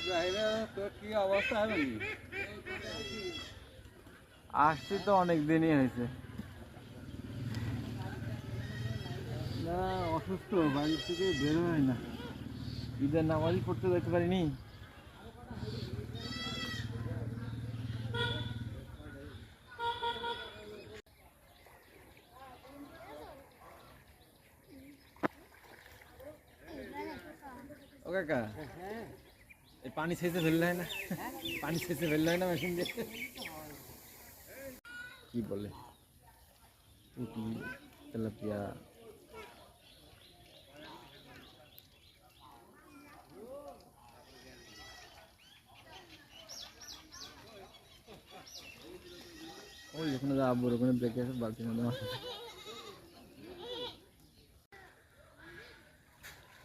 কি অবস্থা হবে? আসছি তো অনেক দিনই হয়েছে। না, অসুস্থ, বাড়ি থেকে বের হয় না। ঈদের নামাজই পড়তে যেতে পারিনি। ও কাকা, এই পানি ছেঁচে ফেললে হয় না? পানি ছেঁচে ফেললে হয় না মেশিন দিয়ে? কি বলে পুঁটি, তেলাপিয়া। ওই যেখানে আব্বুর ওখানে দেখে বালতির মধ্যে মাছ আছে।